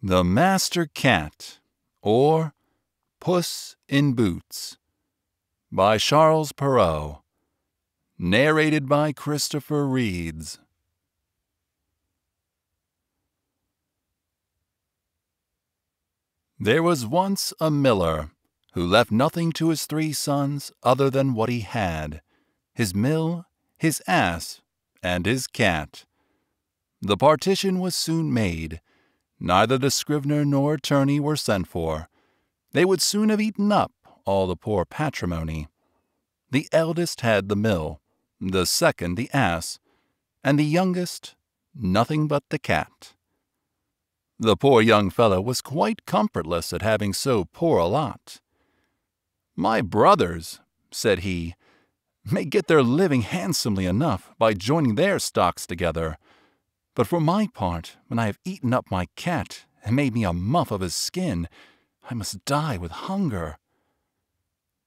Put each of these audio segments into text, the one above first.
The Master Cat, or Puss in Boots, by Charles Perrault, narrated by Christopher Reeds. There was once a miller who left nothing to his 3 sons other than what he had, his mill, his ass, and his cat. The partition was soon made. Neither the scrivener nor attorney were sent for. They would soon have eaten up all the poor patrimony. The eldest had the mill, the second the ass, and the youngest nothing but the cat. The poor young fellow was quite comfortless at having so poor a lot. "My brothers," said he, "may get their living handsomely enough by joining their stocks together. But for my part, when I have eaten up my cat and made me a muff of his skin, I must die with hunger."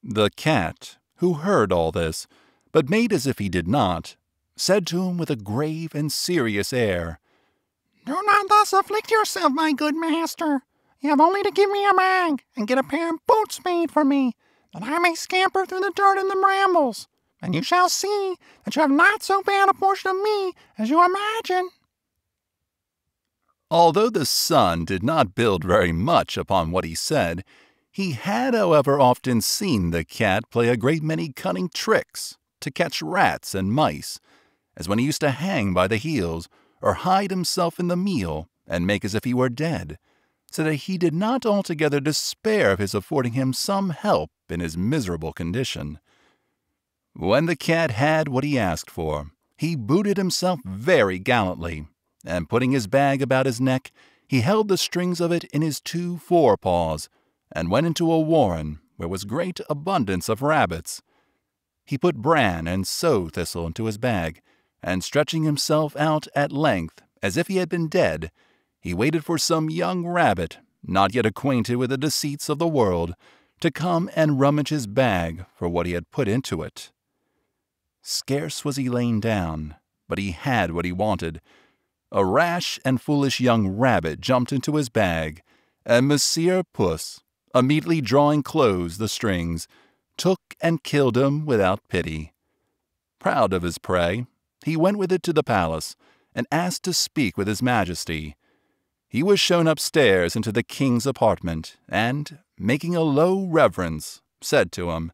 The cat, who heard all this, but made as if he did not, said to him with a grave and serious air, "Do not thus afflict yourself, my good master. You have only to give me a bag and get a pair of boots made for me, that I may scamper through the dirt and the brambles, and you shall see that you have not so bad a portion of me as you imagine." Although the son did not build very much upon what he said, he had, however, often seen the cat play a great many cunning tricks to catch rats and mice, as when he used to hang by the heels or hide himself in the meal and make as if he were dead, so that he did not altogether despair of his affording him some help in his miserable condition. When the cat had what he asked for, he booted himself very gallantly, and putting his bag about his neck, he held the strings of it in his 2 forepaws, and went into a warren where was great abundance of rabbits. He put bran and sow thistle into his bag, and stretching himself out at length, as if he had been dead, he waited for some young rabbit, not yet acquainted with the deceits of the world, to come and rummage his bag for what he had put into it. Scarce was he lain down, but he had what he wanted. A rash and foolish young rabbit jumped into his bag, and Monsieur Puss, immediately drawing close the strings, took and killed him without pity. Proud of his prey, he went with it to the palace, and asked to speak with his majesty. He was shown upstairs into the king's apartment, and, making a low reverence, said to him,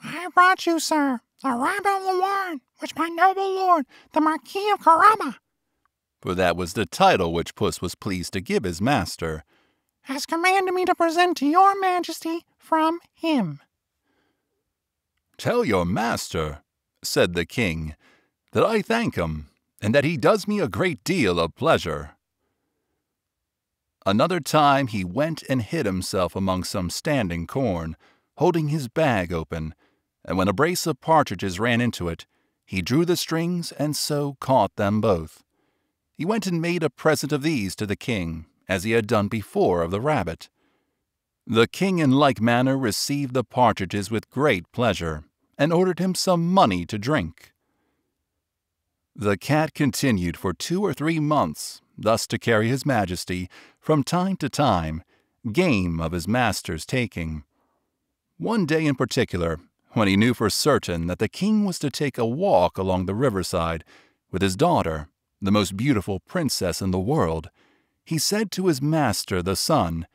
"I have brought you, sir, a rabbit of the warren, which my noble lord, the Marquis of Carabas," for that was the title which Puss was pleased to give his master, "has commanded me to present to your majesty from him." "Tell your master," said the king, "that I thank him, and that he does me a great deal of pleasure." Another time he went and hid himself among some standing corn, holding his bag open, and when a brace of partridges ran into it, he drew the strings and so caught them both. He went and made a present of these to the king, as he had done before of the rabbit. The king in like manner received the partridges with great pleasure, and ordered him some money to drink. The cat continued for 2 or 3 months thus to carry his majesty, from time to time, game of his master's taking. One day in particular, when he knew for certain that the king was to take a walk along the riverside with his daughter, the most beautiful princess in the world, he said to his master the sun,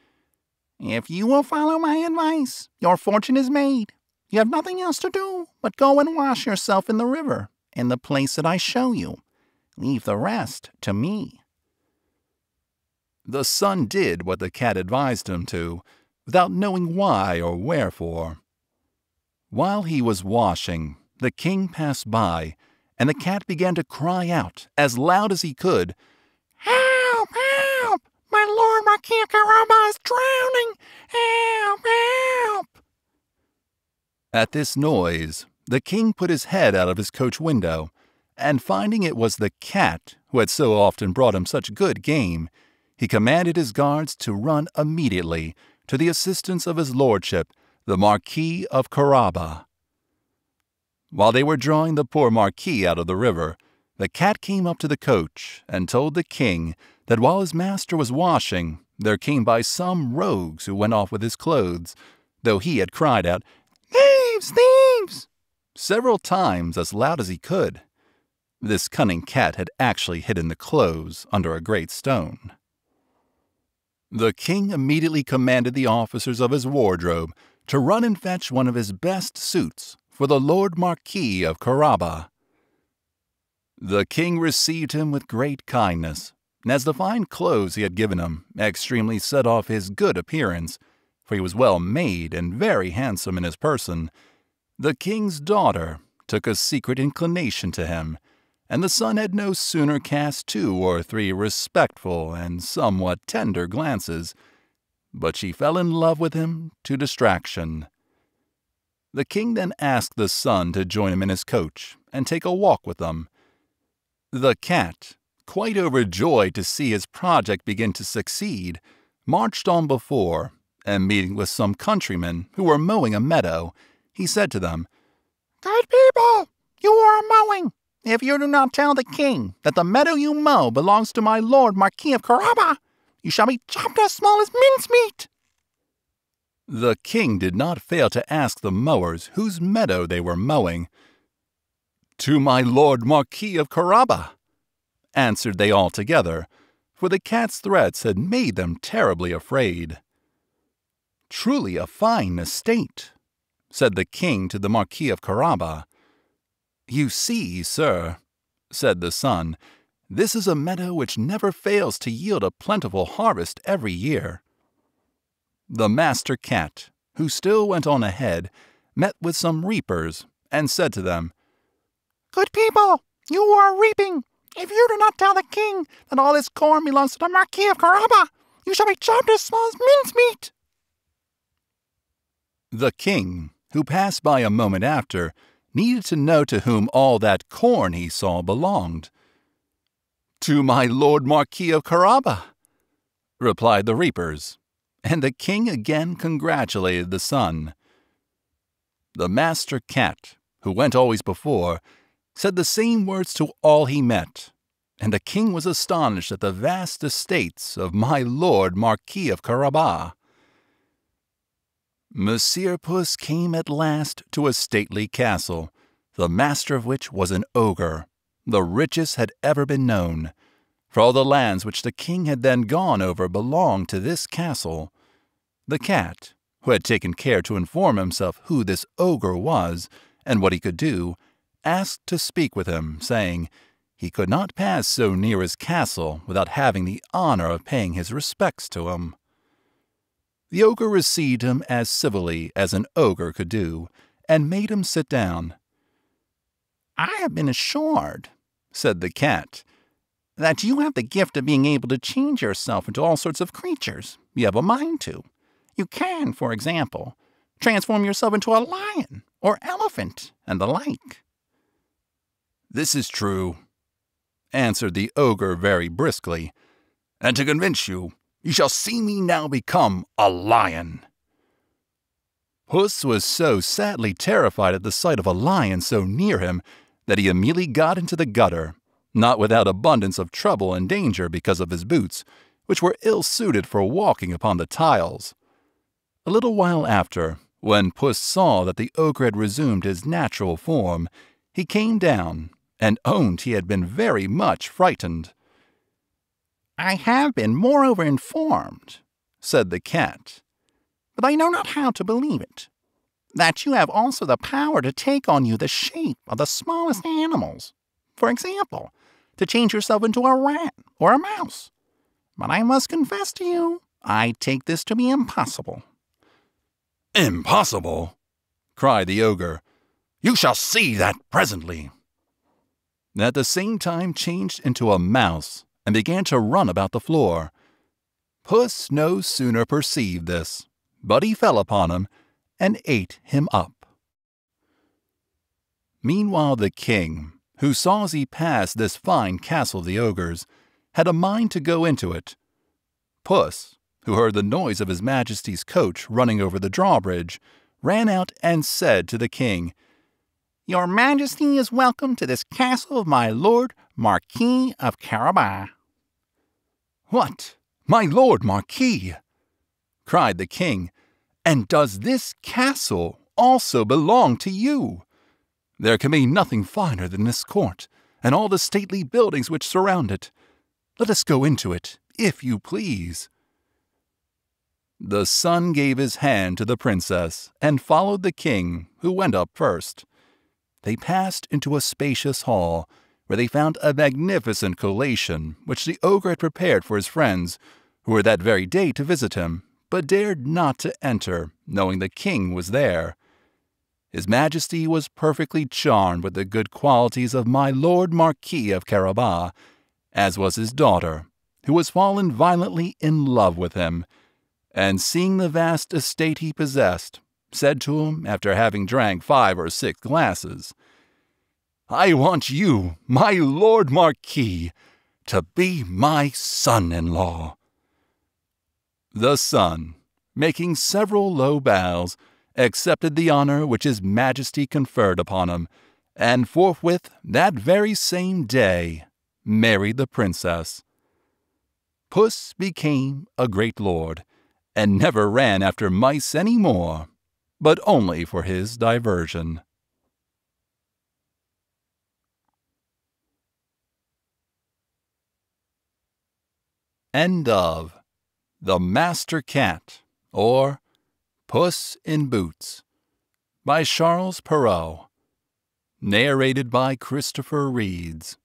"If you will follow my advice, your fortune is made. You have nothing else to do but go and wash yourself in the river, in the place that I show you. Leave the rest to me." The son did what the cat advised him to, without knowing why or wherefore. While he was washing, the king passed by, and the cat began to cry out as loud as he could, "Help! Help! My lord Marquis of Carabas is drowning! Help! Help!" At this noise, the king put his head out of his coach window, and finding it was the cat who had so often brought him such good game, he commanded his guards to run immediately to the assistance of his lordship, the Marquis of Carabas. While they were drawing the poor Marquis out of the river, the cat came up to the coach and told the king that while his master was washing, there came by some rogues who went off with his clothes, though he had cried out, "Thieves! Thieves!" several times as loud as he could. This cunning cat had actually hidden the clothes under a great stone. The king immediately commanded the officers of his wardrobe to run and fetch one of his best suits for the Lord Marquis of Carabas. The king received him with great kindness, and as the fine clothes he had given him extremely set off his good appearance, for he was well made and very handsome in his person, the king's daughter took a secret inclination to him, and the son had no sooner cast 2 or 3 respectful and somewhat tender glances, but she fell in love with him to distraction. The king then asked the son to join him in his coach and take a walk with them. The cat, quite overjoyed to see his project begin to succeed, marched on before, and meeting with some countrymen who were mowing a meadow, he said to them, "Good people, you are mowing. If you do not tell the king that the meadow you mow belongs to my lord Marquis of Carabas, you shall be chopped as small as mincemeat." The king did not fail to ask the mowers whose meadow they were mowing. "To my lord Marquis of Carabas," answered they all together, for the cat's threats had made them terribly afraid. "Truly a fine estate," said the king to the Marquis of Carabas. "You see, sir," said the son, "this is a meadow which never fails to yield a plentiful harvest every year." The master cat, who still went on ahead, met with some reapers, and said to them, "Good people, you are reaping. If you do not tell the king that all this corn belongs to the Marquis of Carabas, you shall be chopped as small as mincemeat." The king, who passed by a moment after, needed to know to whom all that corn he saw belonged. "To my lord Marquis of Carabas," replied the reapers, and the king again congratulated the son. The master cat, who went always before, said the same words to all he met, and the king was astonished at the vast estates of my lord Marquis of Carabas. Monsieur Puss came at last to a stately castle, the master of which was an ogre, the richest had ever been known, for all the lands which the king had then gone over belonged to this castle. The cat, who had taken care to inform himself who this ogre was and what he could do, asked to speak with him, saying he could not pass so near his castle without having the honor of paying his respects to him. The ogre received him as civilly as an ogre could do, and made him sit down. "I have been assured," said the cat, "that you have the gift of being able to change yourself into all sorts of creatures you have a mind to. You can, for example, transform yourself into a lion or elephant and the like." "This is true," answered the ogre very briskly, "and to convince you, you shall see me now become a lion." Puss was so sadly terrified at the sight of a lion so near him that he immediately got into the gutter, not without abundance of trouble and danger because of his boots, which were ill-suited for walking upon the tiles. A little while after, when Puss saw that the ogre had resumed his natural form, he came down, and owned he had been very much frightened. "I have been moreover informed," said the cat, "but I know not how to believe it, that you have also the power to take on you the shape of the smallest animals, for example, to change yourself into a rat or a mouse. But I must confess to you, I take this to be impossible." "Impossible!" cried the ogre. "You shall see that presently." At the same time changed into a mouse, and began to run about the floor. Puss no sooner perceived this, but he fell upon him, and ate him up. Meanwhile the king, who saw as he passed this fine castle of the ogres, had a mind to go into it. Puss, who heard the noise of his majesty's coach running over the drawbridge, ran out and said to the king, "Your majesty is welcome to this castle of my lord Marquis of Carabas. "What, my lord Marquis!" cried the king. "And does this castle also belong to you? There can be nothing finer than this court, and all the stately buildings which surround it. Let us go into it, if you please." The son gave his hand to the princess, and followed the king, who went up first. They passed into a spacious hall, where they found a magnificent collation which the ogre had prepared for his friends, who were that very day to visit him, but dared not to enter, knowing the king was there. His Majesty was perfectly charmed with the good qualities of my lord Marquis of Carabas, as was his daughter, who was fallen violently in love with him, and seeing the vast estate he possessed, said to him, after having drank 5 or 6 glasses, "I want you, my lord Marquis, to be my son-in-law." The son, making several low bows, accepted the honor which his Majesty conferred upon him, and forthwith, that very same day, married the princess. Puss became a great lord, and never ran after mice any more, but only for his diversion. End of The Master Cat, or Puss in Boots, by Charles Perrault. Narrated by Christopher Reeds.